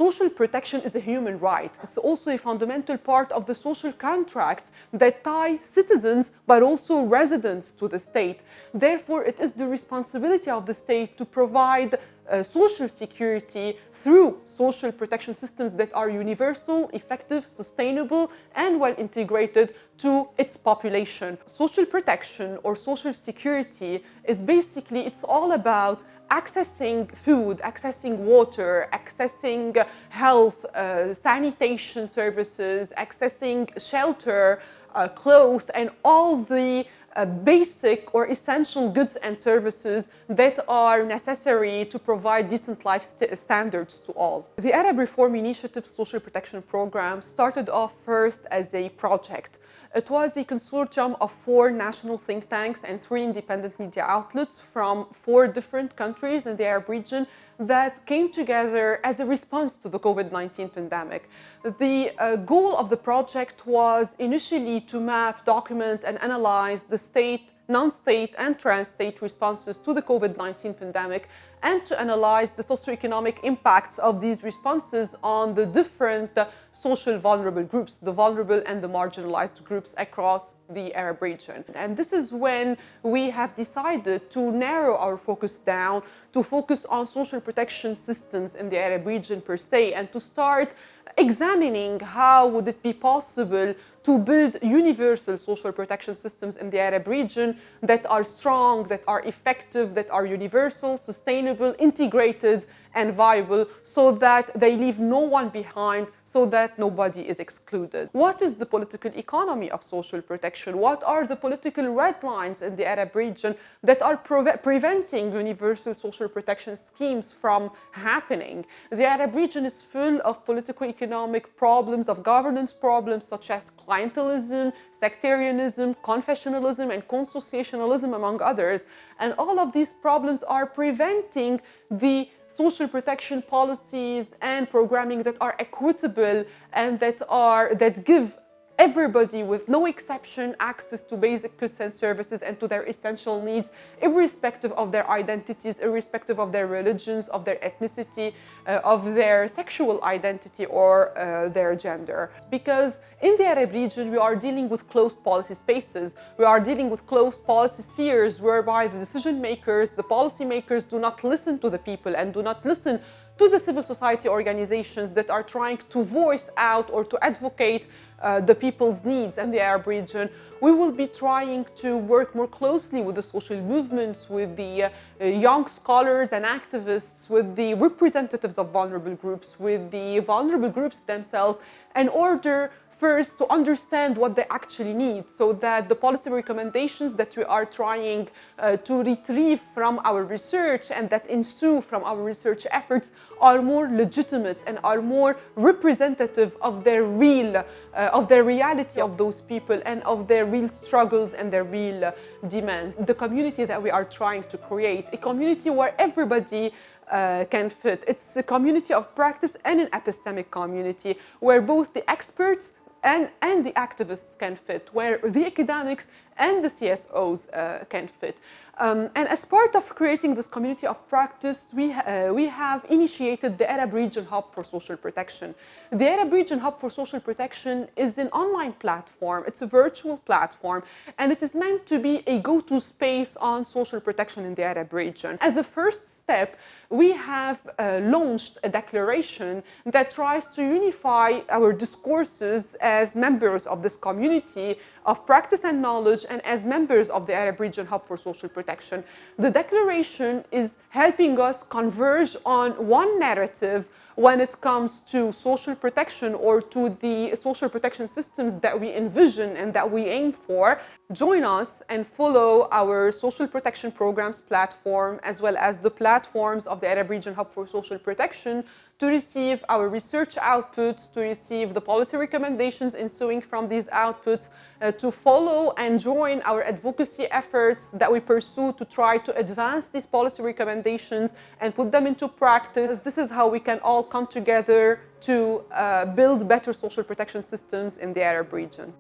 social protection is a human right. It's also a fundamental part of the social contracts that tie citizens but also residents to the state. Therefore, it is the responsibility of the state to provide social security through social protection systems that are universal, effective, sustainable, and well integrated to its population. Social protection or social security is basically, it's all about accessing food, accessing water, accessing health, sanitation services, accessing shelter, clothes, and all the basic or essential goods and services that are necessary to provide decent life standards to all. The Arab Reform Initiative Social Protection Program started off first as a project. It was a consortium of 4 national think tanks and 3 independent media outlets from 4 different countries in the Arab region that came together as a response to the COVID-19 pandemic. The goal of the project was initially to map, document, and analyze the state, non-state, and trans-state responses to the COVID-19 pandemic, and to analyze the socioeconomic impacts of these responses on the different social vulnerable groups, the vulnerable and the marginalized groups across the Arab region. And this is when we have decided to narrow our focus down, to focus on social protection systems in the Arab region per se, and to start examining how would it be possible to build universal social protection systems in the Arab region that are strong, that are effective, that are universal, sustainable, integrated, and viable, so that they leave no one behind, so that nobody is excluded. What is the political economy of social protection? What are the political red lines in the Arab region that are preventing universal social protection schemes from happening? The Arab region is full of political-economic problems, of governance problems such as clientelism, sectarianism, confessionalism, and consociationalism, among others. And all of these problems are preventing the social protection policies and programming that are equitable and that give everybody, with no exception, access to basic goods and services and to their essential needs, irrespective of their identities, irrespective of their religions, of their ethnicity, of their sexual identity, or their gender. Because in the Arab region, we are dealing with closed policy spaces. We are dealing with closed policy spheres whereby the decision makers, the policy makers, do not listen to the people and do not listen to the civil society organizations that are trying to voice out or to advocate the people's needs in the Arab region. We will be trying to work more closely with the social movements, with the young scholars and activists, with the representatives of vulnerable groups, with the vulnerable groups themselves, in order first to understand what they actually need, so that the policy recommendations that we are trying to retrieve from our research and that ensue from our research efforts are more legitimate and are more representative of their reality of those people and of their real struggles and their real demands. The community that we are trying to create, a community where everybody can fit. It's a community of practice and an epistemic community where both the experts and the activists can fit, where the academics and the CSOs can fit. And as part of creating this community of practice, we have initiated the Arab Region Hub for Social Protection. The Arab Region Hub for Social Protection is an online platform. It's a virtual platform, and it is meant to be a go-to space on social protection in the Arab region. As a first step, we have launched a declaration that tries to unify our discourses as members of this community of practice and knowledge and as members of the Arab Region Hub for Social Protection. The declaration is helping us converge on one narrative when it comes to social protection or to the social protection systems that we envision and that we aim for. Join us and follow our social protection programs platform as well as the platforms of the Arab Region Hub for Social Protection to receive our research outputs, to receive the policy recommendations ensuing from these outputs, to follow and join our advocacy efforts that we pursue to try to advance these policy recommendations and put them into practice. This is how we can all come together to build better social protection systems in the Arab region.